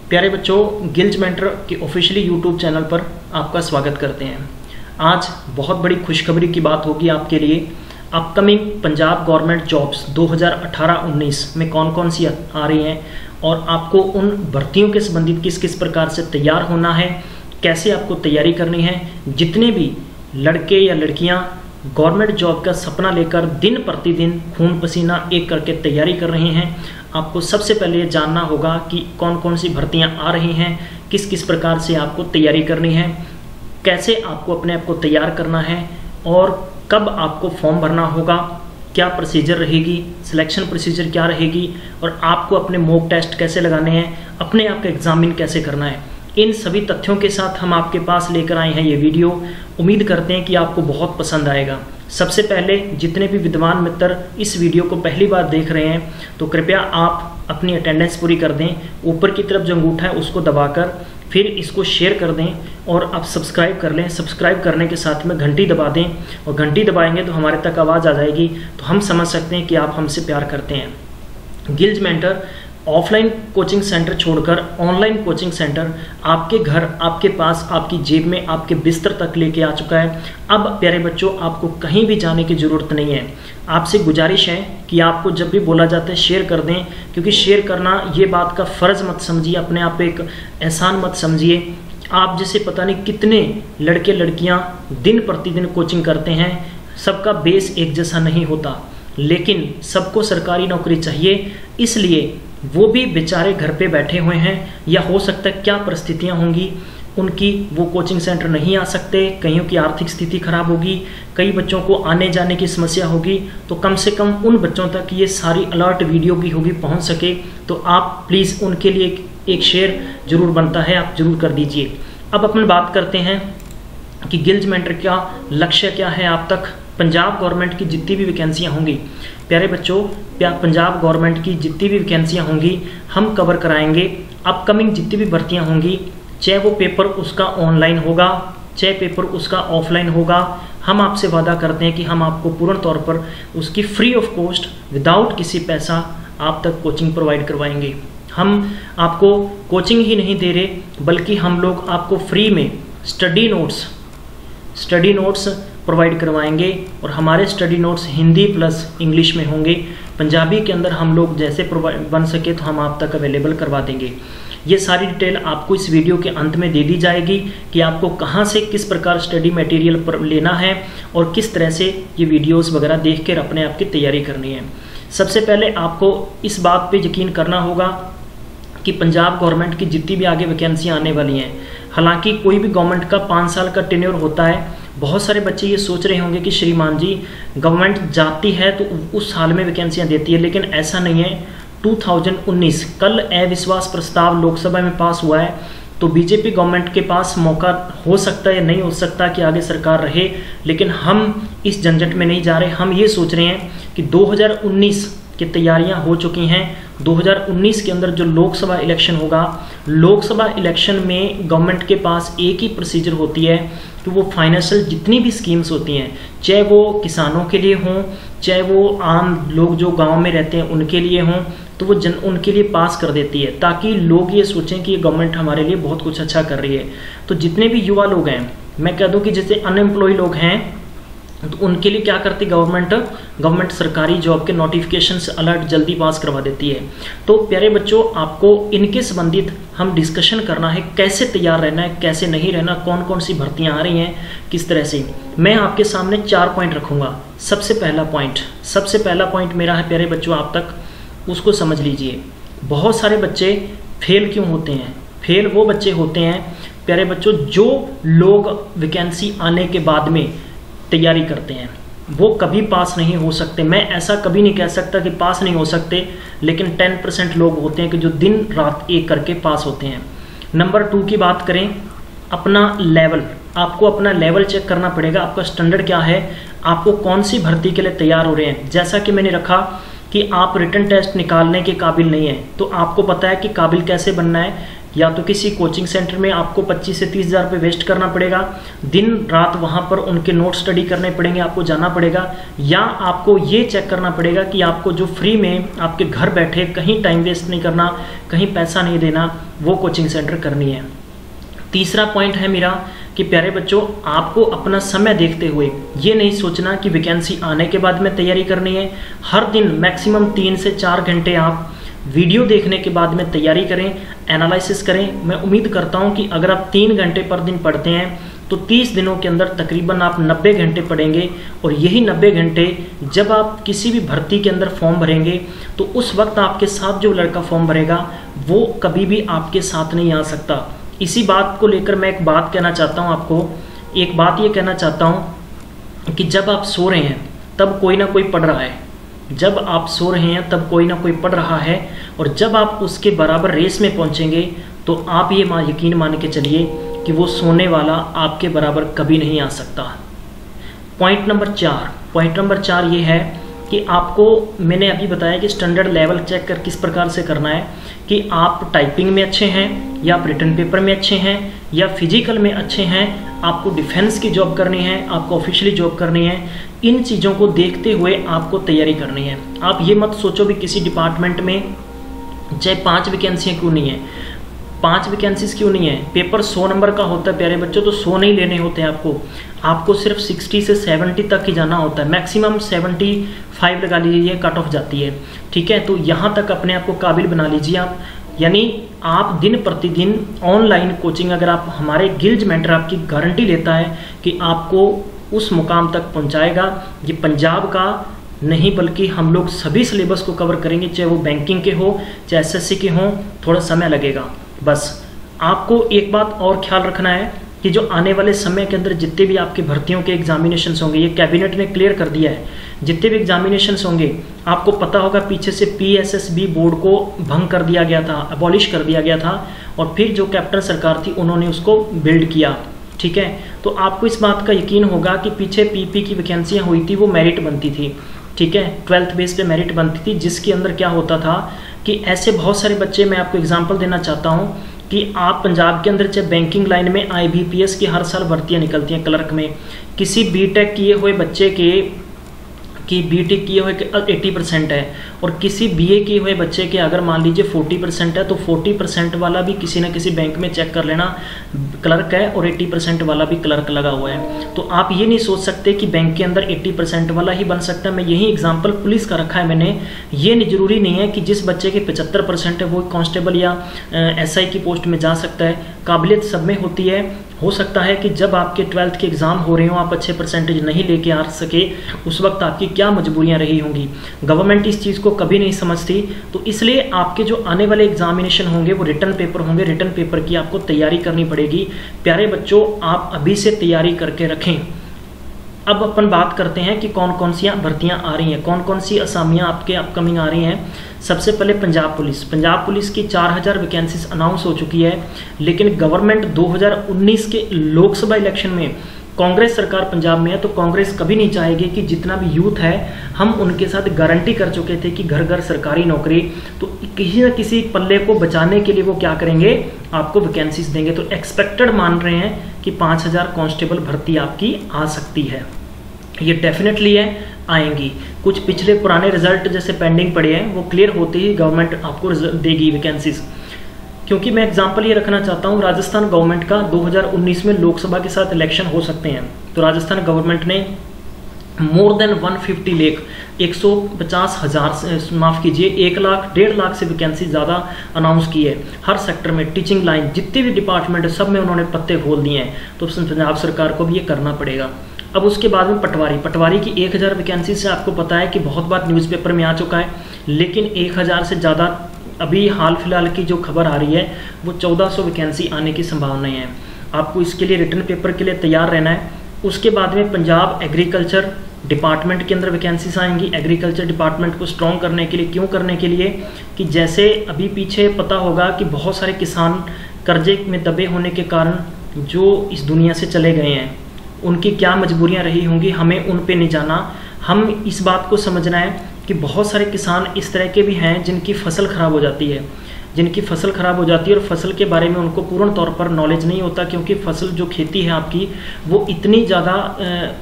प्यारे बच्चों, गिल्ज मेंटर के ऑफिशियली यूट्यूब चैनल पर आपका स्वागत करते हैं। आज बहुत बड़ी खुशखबरी की बात होगी आपके लिए। अपकमिंग पंजाब गवर्नमेंट जॉब्स 2018-19 में कौन कौन सी आ रही हैं और आपको उन भर्तियों के संबंधित किस किस प्रकार से तैयार होना है, कैसे आपको तैयारी करनी है। जितने भी लड़के या लड़कियां गवर्नमेंट जॉब का सपना लेकर दिन प्रतिदिन खून पसीना एक करके तैयारी कर रहे हैं, आपको सबसे पहले ये जानना होगा कि कौन कौन सी भर्तियां आ रही हैं, किस किस प्रकार से आपको तैयारी करनी है, कैसे आपको अपने आप को तैयार करना है और कब आपको फॉर्म भरना होगा, क्या प्रोसीजर रहेगी, सिलेक्शन प्रोसीजर क्या रहेगी और आपको अपने मॉक टेस्ट कैसे लगाने हैं, अपने आप का एग्जामिन कैसे करना है। इन सभी तथ्यों के साथ हम आपके पास लेकर आए हैं ये वीडियो। उम्मीद करते हैं कि आपको बहुत पसंद आएगा। सबसे पहले जितने भी विद्वान मित्र इस वीडियो को पहली बार देख रहे हैं तो कृपया आप अपनी अटेंडेंस पूरी कर दें। ऊपर की तरफ जो अंगूठा है उसको दबाकर फिर इसको शेयर कर दें और आप सब्सक्राइब कर लें। सब्सक्राइब करने के साथ में घंटी दबा दें और घंटी दबाएंगे तो हमारे तक आवाज़ आ जाएगी, तो हम समझ सकते हैं कि आप हमसे प्यार करते हैं। गिल्ज मेंटर ऑफलाइन कोचिंग सेंटर छोड़कर ऑनलाइन कोचिंग सेंटर आपके घर, आपके पास, आपकी जेब में, आपके बिस्तर तक लेके आ चुका है। अब प्यारे बच्चों, आपको कहीं भी जाने की ज़रूरत नहीं है। आपसे गुजारिश है कि आपको जब भी बोला जाता है शेयर कर दें, क्योंकि शेयर करना ये बात का फ़र्ज़ मत समझिए, अपने आप एक एहसान मत समझिए। आप जैसे पता नहीं कितने लड़के लड़कियाँ दिन प्रतिदिन कोचिंग करते हैं, सबका बेस एक जैसा नहीं होता, लेकिन सबको सरकारी नौकरी चाहिए, इसलिए वो भी बेचारे घर पे बैठे हुए हैं या हो सकता है क्या परिस्थितियां होंगी उनकी, वो कोचिंग सेंटर नहीं आ सकते, कईयों की आर्थिक स्थिति खराब होगी, कई बच्चों को आने जाने की समस्या होगी। तो कम से कम उन बच्चों तक ये सारी अलर्ट वीडियो की होगी पहुंच सके, तो आप प्लीज़ उनके लिए एक शेयर जरूर बनता है, आप जरूर कर दीजिए। अब अपन बात करते हैं कि गिल्ज मेंटर का लक्ष्य क्या है। आप तक पंजाब गवर्नमेंट की जितनी भी वैकेंसियाँ होंगी, प्यारे बच्चों, पंजाब गवर्नमेंट की जितनी भी वैकेंसियाँ होंगी हम कवर कराएंगे। अपकमिंग जितनी भी भर्तियाँ होंगी, चाहे वो पेपर उसका ऑनलाइन होगा, चाहे पेपर उसका ऑफलाइन होगा, हम आपसे वादा करते हैं कि हम आपको पूर्ण तौर पर उसकी फ्री ऑफ कॉस्ट, विदाउट किसी पैसा आप तक कोचिंग प्रोवाइड करवाएंगे। हम आपको कोचिंग ही नहीं दे रहे, बल्कि हम लोग आपको फ्री में स्टडी नोट्स प्रोवाइड करवाएंगे और हमारे study notes Hindi plus English में होंगे। पंजाबी के अंदर हम लोग जैसे बन सके तो हम आप तक अवेलेबल करवा देंगे। ये सारी डिटेल आपको इस वीडियो के अंत में दे दी जाएगी कि आपको कहाँ से किस प्रकार स्टडी मटेरियल लेना है और किस तरह से ये वीडियोस वगैरह देख कर अपने आप की तैयारी करनी है। सबसे पहले आपको इस बात पे यकीन करना होगा कि पंजाब गवर्नमेंट की जितनी भी आगे वैकेंसियाँ आने वाली हैं, हालांकि कोई भी गवर्नमेंट का 5 साल का टेन्योर होता है। बहुत सारे बच्चे ये सोच रहे होंगे कि श्रीमान जी गवर्नमेंट जाती है तो उस साल में वैकेंसियाँ देती है, लेकिन ऐसा नहीं है। 2019 कल अविश्वास प्रस्ताव लोकसभा में पास हुआ है, तो बीजेपी गवर्नमेंट के पास मौका हो सकता है या नहीं हो सकता कि आगे सरकार रहे, लेकिन हम इस झंझट में नहीं जा रहे। हम ये सोच रहे हैं कि 2019 की तैयारियां हो चुकी हैं। 2019 के अंदर जो लोकसभा इलेक्शन होगा, लोकसभा इलेक्शन में गवर्नमेंट के पास एक ही प्रोसीजर होती है कि वो फाइनेंशियल जितनी भी स्कीम्स होती हैं, चाहे वो किसानों के लिए हों, चाहे वो आम लोग जो गांव में रहते हैं उनके लिए हों, तो वो उनके लिए पास कर देती है, ताकि लोग ये सोचें कि ये गवर्नमेंट हमारे लिए बहुत कुछ अच्छा कर रही है। तो जितने भी युवा लोग हैं, मैं कह दूँ कि जैसे अनएम्प्लॉय लोग हैं, तो उनके लिए क्या करती गवर्नमेंट सरकारी जॉब के नोटिफिकेशन से अलर्ट जल्दी पास करवा देती है। तो प्यारे बच्चों, आपको इनके संबंधित हम डिस्कशन करना है, कैसे तैयार रहना है, कैसे नहीं रहना, कौन कौन सी भर्तियां आ रही हैं, किस तरह से। मैं आपके सामने 4 पॉइंट रखूंगा। सबसे पहला पॉइंट मेरा है प्यारे बच्चों, आप तक उसको समझ लीजिए। बहुत सारे बच्चे फेल क्यों होते हैं? फेल वो बच्चे होते हैं प्यारे बच्चों जो लोग वैकेंसी आने के बाद में तैयारी करते हैं, वो कभी पास नहीं हो सकते। मैं ऐसा कभी नहीं कह सकता कि पास नहीं हो सकते, लेकिन 10% लोग होते हैं कि जो दिन रात एक करके पास होते हैं। नंबर 2 की बात करें, अपना लेवल, आपको अपना लेवल चेक करना पड़ेगा। आपका स्टैंडर्ड क्या है, आपको कौन सी भर्ती के लिए तैयार हो रहे हैं। जैसा कि मैंने रखा कि आप रिटन टेस्ट निकालने के काबिल नहीं है, तो आपको पता है कि काबिल कैसे बनना है। या तो किसी कोचिंग सेंटर में आपको 25 से 30 हज़ार रुपये वेस्ट करना पड़ेगा, दिन रात वहाँ पर उनके नोट स्टडी करने पड़ेंगे, आपको जाना पड़ेगा, या आपको ये चेक करना पड़ेगा कि आपको जो फ्री में आपके घर बैठे कहीं टाइम वेस्ट नहीं करना, कहीं पैसा नहीं देना, वो कोचिंग सेंटर करनी है। तीसरा पॉइंट है मेरा कि प्यारे बच्चों, आपको अपना समय देखते हुए ये नहीं सोचना कि वैकेंसी आने के बाद में तैयारी करनी है। हर दिन मैक्सिमम 3 से 4 घंटे आप वीडियो देखने के बाद में तैयारी करें, एनालिसिस करें। मैं उम्मीद करता हूं कि अगर आप 3 घंटे पर दिन पढ़ते हैं तो 30 दिनों के अंदर तकरीबन आप 90 घंटे पढ़ेंगे, और यही 90 घंटे जब आप किसी भी भर्ती के अंदर फॉर्म भरेंगे तो उस वक्त आपके साथ जो लड़का फॉर्म भरेगा वो कभी भी आपके साथ नहीं आ सकता। इसी बात को लेकर मैं एक बात कहना चाहता हूँ आपको, एक बात ये कहना चाहता हूँ कि जब आप सो रहे हैं तब कोई ना कोई पढ़ रहा है, जब आप सो रहे हैं तब कोई ना कोई पढ़ रहा है, और जब आप उसके बराबर रेस में पहुंचेंगे तो आप ये यकीन मान के चलिए कि वो सोने वाला आपके बराबर कभी नहीं आ सकता। पॉइंट नंबर 4 ये है कि आपको मैंने अभी बताया कि स्टैंडर्ड लेवल चेक कर किस प्रकार से करना है, कि आप टाइपिंग में अच्छे हैं या आप रिटन पेपर में अच्छे हैं या फिजिकल में अच्छे हैं, आपको डिफेंस की जॉब करनी है, आपको ऑफिशियली जॉब करनी है। इन चीज़ों को देखते हुए आपको तैयारी करनी है। आप ये मत सोचो भी किसी डिपार्टमेंट में चाहे 5 वैकेंसियाँ क्यों नहीं है, 5 वैकेंसीज क्यों नहीं है, पेपर 100 नंबर का होता है प्यारे बच्चों, तो 100 नहीं लेने होते हैं आपको सिर्फ 60 से 70 तक ही जाना होता है, मैक्सिमम 75 लगा लीजिए, कट ऑफ जाती है। ठीक है, तो यहाँ तक अपने आप को काबिल बना लीजिए आप। यानी आप दिन प्रतिदिन ऑनलाइन कोचिंग, अगर आप हमारे गिल्ज मेंटर आपकी गारंटी लेता है कि आपको उस मुकाम तक पहुँचाएगा। ये पंजाब का नहीं बल्कि हम लोग सभी सिलेबस को कवर करेंगे, चाहे वो बैंकिंग के हो चाहे एसएससी के हो, थोड़ा समय लगेगा। बस आपको एक बात और ख्याल रखना है कि जो आने वाले समय के अंदर जितने भी आपके भर्तियों के एग्जामिनेशंस होंगे, ये कैबिनेट ने क्लियर कर दिया है, जितने भी एग्जामिनेशंस होंगे आपको पता होगा पीछे से पीएसएसबी बोर्ड को भंग कर दिया गया था, अबॉलिश कर दिया गया था, और फिर जो कैप्टन सरकार थी उन्होंने उसको बिल्ड किया। ठीक है, तो आपको इस बात का यकीन होगा कि पीछे पीपी की वैकेंसियाँ हुई थी, वो मेरिट बनती थी। ठीक है, 12th बेस पे मेरिट बनती थी, जिसके अंदर क्या होता था कि ऐसे बहुत सारे बच्चे, मैं आपको एग्जांपल देना चाहता हूं कि आप पंजाब के अंदर चाहे बैंकिंग लाइन में IBPS की हर साल भर्तियां निकलती हैं, क्लर्क में किसी बीटेक किए हुए बच्चे की बीटेक किए हुए 80% है, और किसी बीए किए हुए बच्चे के अगर मान लीजिए 40% है, तो 40% वाला भी किसी न किसी बैंक में चेक कर लेना क्लर्क है, और 80% वाला भी क्लर्क लगा हुआ है। तो आप ये नहीं सोच सकते कि बैंक के अंदर 80% वाला ही बन सकता है। मैं यही एग्जाम्पल पुलिस का रखा है मैंने। ये जरूरी नहीं है कि जिस बच्चे के 75% है वो कांस्टेबल या SI की पोस्ट में जा सकता है, काबिलियत सब में होती है। हो सकता है कि जब आपके 12th के एग्ज़ाम हो रहे हो, आप अच्छे परसेंटेज नहीं लेके आ सके, उस वक्त आपकी क्या मजबूरियां रही होंगी। गवर्नमेंट इस चीज़ को कभी नहीं समझती, तो इसलिए आपके जो आने वाले एग्जामिनेशन होंगे वो रिटन पेपर होंगे, रिटन पेपर की आपको तैयारी करनी पड़ेगी। प्यारे बच्चों, आप अभी से तैयारी करके रखें। अब अपन बात करते हैं कि कौन कौन सी भर्तियां आ रही हैं, कौन कौन सी असामियां आपके अपकमिंग आ रही हैं। सबसे पहले पंजाब पुलिस की 4000 वैकेंसीज अनाउंस हो चुकी है, लेकिन गवर्नमेंट 2019 के लोकसभा इलेक्शन में कांग्रेस सरकार पंजाब में है, तो कांग्रेस कभी नहीं चाहेगी कि जितना भी यूथ है, हम उनके साथ गारंटी कर चुके थे कि घर घर सरकारी नौकरी, तो किसी न किसी पल्ले को बचाने के लिए वो क्या करेंगे, आपको वैकेंसीज देंगे। तो एक्सपेक्टेड मान रहे हैं कि 5000 कांस्टेबल भर्ती आपकी आ सकती है। ये डेफिनेटली है, आएंगी। कुछ पिछले पुराने रिजल्ट जैसे पेंडिंग पड़े हैं, वो क्लियर होते ही गवर्नमेंट आपको देगी वैकेंसीज। क्योंकि मैं एग्जांपल ये रखना चाहता हूँ, राजस्थान गवर्नमेंट का 2019 में लोकसभा के साथ इलेक्शन हो सकते हैं, तो राजस्थान गवर्नमेंट ने मोर देन 150 लाख 150,000 माफ़ कीजिए 1 लाख 1.5 लाख से वैकेंसी ज़्यादा अनाउंस की है। हर सेक्टर में टीचिंग लाइन जितने भी डिपार्टमेंट है सब में उन्होंने पत्ते खोल दिए हैं, तो पंजाब सरकार को भी ये करना पड़ेगा। अब उसके बाद में पटवारी की 1000 वैकेंसी से आपको पता है कि बहुत बार न्यूज़पेपर में आ चुका है, लेकिन 1000 से ज़्यादा अभी हाल फिलहाल की जो खबर आ रही है वो 1400 वैकेंसी आने की संभावनाएं हैं। आपको इसके लिए रिटन पेपर के लिए तैयार रहना है। उसके बाद में पंजाब एग्रीकल्चर डिपार्टमेंट के अंदर वैकेंसीज आएंगी। एग्रीकल्चर डिपार्टमेंट को स्ट्रॉन्ग करने के लिए, क्यों करने के लिए कि जैसे अभी पीछे पता होगा कि बहुत सारे किसान कर्जे में दबे होने के कारण जो इस दुनिया से चले गए हैं, उनकी क्या मजबूरियां रही होंगी, हमें उन पे नहीं जाना। हम इस बात को समझना है कि बहुत सारे किसान इस तरह के भी हैं जिनकी फसल खराब हो जाती है, जिनकी फसल ख़राब हो जाती है और फसल के बारे में उनको पूर्ण तौर पर नॉलेज नहीं होता, क्योंकि फसल जो खेती है आपकी वो इतनी ज़्यादा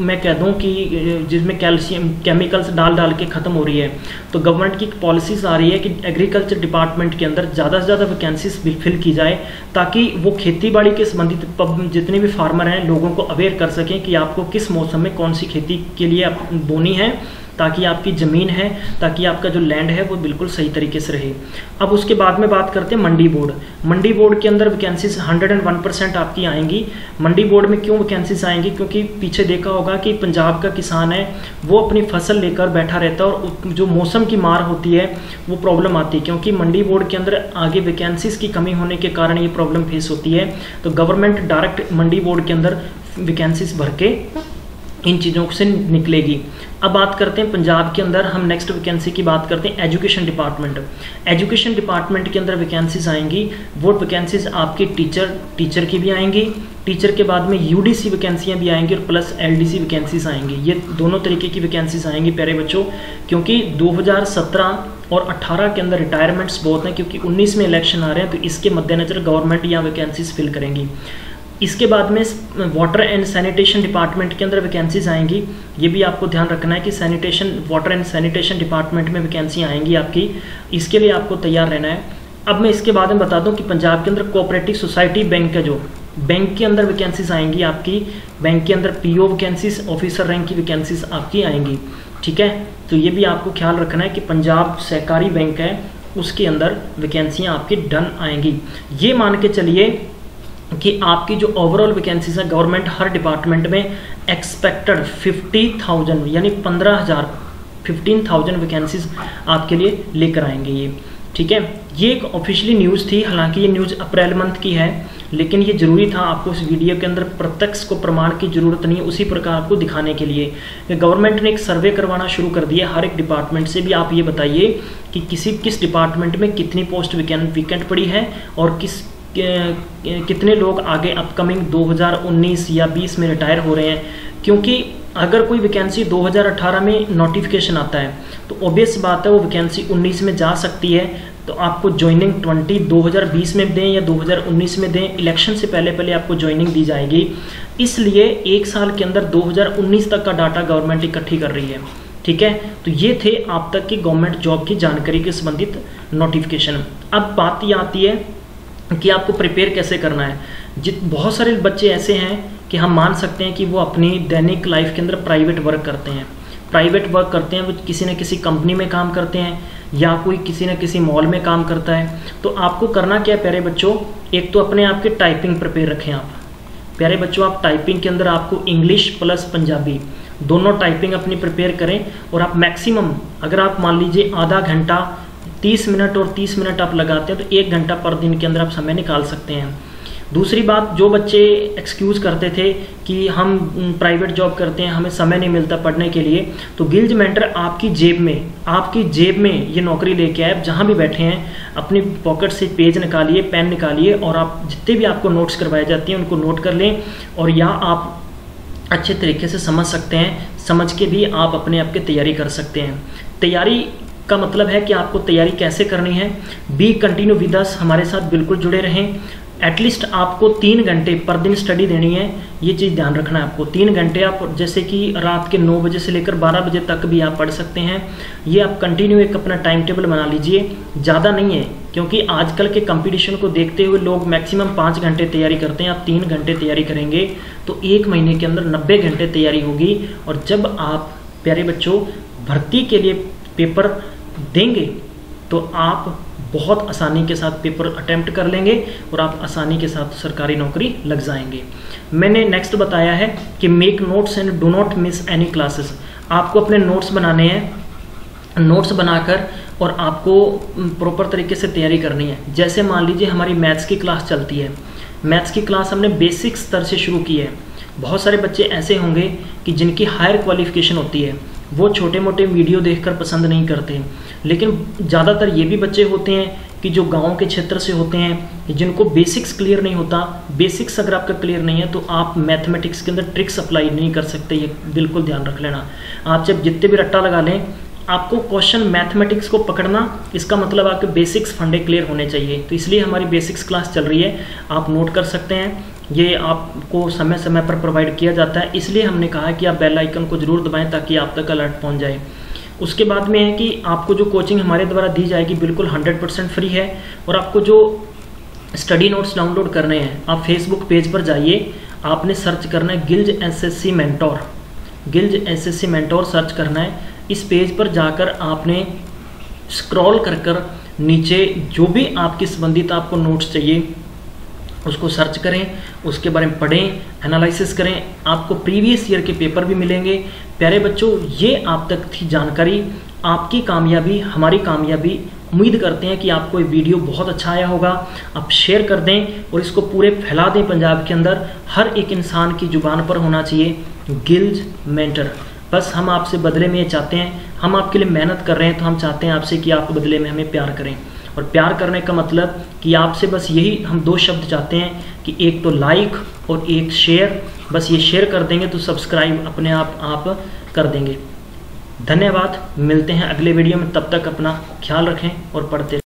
मैं कह दूँ कि जिसमें कैल्शियम केमिकल्स डाल के ख़त्म हो रही है। तो गवर्नमेंट की पॉलिसीज़ आ रही है कि एग्रीकल्चर डिपार्टमेंट के अंदर ज़्यादा से ज़्यादा वैकेंसीज फिल की जाए, ताकि वो खेती बाड़ी के संबंधित जितने भी फार्मर हैं लोगों को अवेयर कर सकें कि आपको किस मौसम में कौन सी खेती के लिए बोनी है, ताकि आपकी ज़मीन है, ताकि आपका जो लैंड है वो बिल्कुल सही तरीके से रहे। अब उसके बाद में बात करते हैं मंडी बोर्ड। मंडी बोर्ड के अंदर वैकेंसीज 101% आपकी आएंगी। मंडी बोर्ड में क्यों वैकेंसीज आएंगी? क्योंकि पीछे देखा होगा कि पंजाब का किसान है वो अपनी फसल लेकर बैठा रहता है और जो मौसम की मार होती है वो प्रॉब्लम आती है, क्योंकि मंडी बोर्ड के अंदर आगे वैकेंसीज की कमी होने के कारण ये प्रॉब्लम फेस होती है। तो गवर्नमेंट डायरेक्ट मंडी बोर्ड के अंदर वैकेंसीज भर के इन चीज़ों से निकलेगी। अब बात करते हैं पंजाब के अंदर, हम नेक्स्ट वैकेंसी की बात करते हैं एजुकेशन डिपार्टमेंट। एजुकेशन डिपार्टमेंट के अंदर वैकेंसीज आएंगी। वो वैकेंसीज आपके टीचर की भी आएंगी, टीचर के बाद में यूडीसी वैकेंसियाँ भी आएंगी और प्लस एलडीसी वैकेंसीज आएंगी। ये दोनों तरीके की वैकेंसीज आएंगी प्यारे बच्चों, क्योंकि 2017 और 18 के अंदर रिटायरमेंट्स बहुत हैं, क्योंकि 19 में इलेक्शन आ रहे हैं, तो इसके मद्देनजर गवर्नमेंट यहाँ वैकेंसीज फिल करेंगी। इसके बाद में वाटर एंड सैनिटेशन डिपार्टमेंट के अंदर वैकेंसीज आएंगी। ये भी आपको ध्यान रखना है कि वाटर एंड सैनिटेशन डिपार्टमेंट में वैकेंसी आएंगी आपकी, इसके लिए आपको तैयार रहना है। अब मैं इसके बाद में बता दूं कि पंजाब के अंदर कोऑपरेटिव सोसाइटी बैंक है, जो बैंक के अंदर वैकेंसीज आएंगी आपकी। बैंक के अंदर पीओ वैकेंसीज, ऑफिसर रैंक की वैकेंसीज आपकी आएंगी, ठीक है। तो ये भी आपको ख्याल रखना है कि पंजाब सहकारी बैंक है उसके अंदर वैकेंसियाँ आपकी डन आएंगी। ये मान के चलिए कि आपकी जो ओवरऑल वैकेंसीज है गवर्नमेंट हर डिपार्टमेंट में एक्सपेक्टेड 50,000 यानी 15,000 वैकेंसीज आपके लिए लेकर आएंगे ये, ठीक है। ये एक ऑफिशियली न्यूज़ थी, हालांकि ये न्यूज़ अप्रैल मंथ की है, लेकिन ये ज़रूरी था आपको इस वीडियो के अंदर प्रत्यक्ष को प्रमाण की ज़रूरत नहीं, उसी प्रकार आपको दिखाने के लिए गवर्नमेंट ने एक सर्वे करवाना शुरू कर दिया हर एक डिपार्टमेंट से भी। आप ये बताइए कि किस डिपार्टमेंट में कितनी पोस्ट वैकेंट पड़ी है और कितने लोग आगे अपकमिंग 2019 या 20 में रिटायर हो रहे हैं। क्योंकि अगर कोई वैकेंसी 2018 में नोटिफिकेशन आता है तो ऑब्वियस बात है वो वैकेंसी 19 में जा सकती है, तो आपको ज्वाइनिंग 2020 में दें या 2019 में दें, इलेक्शन से पहले आपको ज्वाइनिंग दी जाएगी। इसलिए एक साल के अंदर 2019 तक का डाटा गवर्नमेंट इकट्ठी कर रही है, ठीक है। तो ये थे आप तक की गवर्नमेंट जॉब की जानकारी के संबंधित नोटिफिकेशन। अब बात ये आती है कि आपको प्रिपेयर कैसे करना है। बहुत सारे बच्चे ऐसे हैं कि हम मान सकते हैं कि वो अपनी दैनिक लाइफ के अंदर प्राइवेट वर्क करते हैं, वो किसी न किसी कंपनी में काम करते हैं या कोई किसी न किसी मॉल में काम करता है। तो आपको करना क्या है प्यारे बच्चों, एक तो अपने आप के टाइपिंग प्रिपेयर रखें आप प्यारे बच्चों। आप टाइपिंग के अंदर आपको इंग्लिश प्लस पंजाबी दोनों टाइपिंग अपनी प्रिपेयर करें, और आप मैक्सिमम अगर आप मान लीजिए आधा घंटा 30 मिनट और 30 मिनट आप लगाते हैं तो 1 घंटा पर दिन के अंदर आप समय निकाल सकते हैं। दूसरी बात, जो बच्चे एक्सक्यूज़ करते थे कि हम प्राइवेट जॉब करते हैं हमें समय नहीं मिलता पढ़ने के लिए, तो गिल्ज मेंटर आपकी जेब में ये नौकरी लेके आए। जहाँ भी बैठे हैं अपनी पॉकेट से पेज निकालिए, पेन निकालिए, और आप जितने भी आपको नोट्स करवाए जाती हैं उनको नोट कर लें, और यहाँ आप अच्छे तरीके से समझ सकते हैं। समझ के भी आप अपने आप की तैयारी कर सकते हैं। तैयारी का मतलब है कि आपको तैयारी कैसे करनी है। बी कंटिन्यू विद अस, हमारे साथ बिल्कुल जुड़े रहें। एटलीस्ट आपको 3 घंटे पर दिन स्टडी देनी है, ये चीज़ ध्यान रखना है आपको। 3 घंटे आप जैसे कि रात के 9 बजे से लेकर 12 बजे तक भी आप पढ़ सकते हैं। ये आप कंटिन्यू एक अपना टाइम टेबल बना लीजिए, ज़्यादा नहीं है, क्योंकि आजकल के कंपटीशन को देखते हुए लोग मैक्सिमम 5 घंटे तैयारी करते हैं। आप 3 घंटे तैयारी करेंगे तो 1 महीने के अंदर 90 घंटे तैयारी होगी। और जब आप प्यारे बच्चों भर्ती के लिए पेपर देंगे तो आप बहुत आसानी के साथ पेपर अटेम्प्ट कर लेंगे और आप आसानी के साथ सरकारी नौकरी लग जाएंगे। मैंने नेक्स्ट बताया है कि make notes and do not miss any classes. आपको अपने नोट्स बनाने हैं, नोट्स बनाकर और आपको प्रॉपर तरीके से तैयारी करनी है। जैसे मान लीजिए हमारी मैथ्स की क्लास चलती है, मैथ्स की क्लास हमने बेसिक स्तर से शुरू की है। बहुत सारे बच्चे ऐसे होंगे कि जिनकी हायर क्वालिफिकेशन होती है, वो छोटे मोटे वीडियो देखकर पसंद नहीं करते, लेकिन ज़्यादातर ये भी बच्चे होते हैं कि जो गांव के क्षेत्र से होते हैं, जिनको बेसिक्स क्लियर नहीं होता। बेसिक्स अगर आपका क्लियर नहीं है तो आप मैथमेटिक्स के अंदर ट्रिक्स अप्लाई नहीं कर सकते, ये बिल्कुल ध्यान रख लेना। आप जब जितने भी रट्टा लगा लें, आपको क्वेश्चन मैथमेटिक्स को पकड़ना, इसका मतलब आपके बेसिक्स फंडे क्लियर होने चाहिए। तो इसलिए हमारी बेसिक्स क्लास चल रही है, आप नोट कर सकते हैं। ये आपको समय समय पर प्रोवाइड किया जाता है, इसलिए हमने कहा कि आप बेल आइकन को जरूर दबाएं ताकि आप तक अलर्ट पहुंच जाए। उसके बाद में है कि आपको जो कोचिंग हमारे द्वारा दी जाएगी बिल्कुल 100% फ्री है। और आपको जो स्टडी नोट्स डाउनलोड करने हैं, आप फेसबुक पेज पर जाइए, आपने सर्च करना है Gills SSC mentor, Gills SSC mentor search करना है। इस पेज पर जाकर आपने स्क्रॉल कर नीचे जो भी आपके संबंधित आपको नोट्स चाहिए उसको सर्च करें, उसके बारे में पढ़ें, एनालिसिस करें। आपको प्रीवियस ईयर के पेपर भी मिलेंगे। प्यारे बच्चों, ये आप तक थी जानकारी, आपकी कामयाबी हमारी कामयाबी। उम्मीद करते हैं कि आपको ये वीडियो बहुत अच्छा आया होगा। आप शेयर कर दें और इसको पूरे फैला दें पंजाब के अंदर। हर एक इंसान की जुबान पर होना चाहिए गिल्ज मेंटर। बस हम आपसे बदले में ये चाहते हैं, हम आपके लिए मेहनत कर रहे हैं, तो हम चाहते हैं आपसे कि आप बदले में हमें प्यार करें। और प्यार करने का मतलब कि आपसे बस यही हम 2 शब्द चाहते हैं कि एक तो लाइक और एक शेयर। बस ये शेयर कर देंगे तो सब्सक्राइब अपने आप कर देंगे। धन्यवाद, मिलते हैं अगले वीडियो में। तब तक अपना ख्याल रखें और पढ़ते रहें।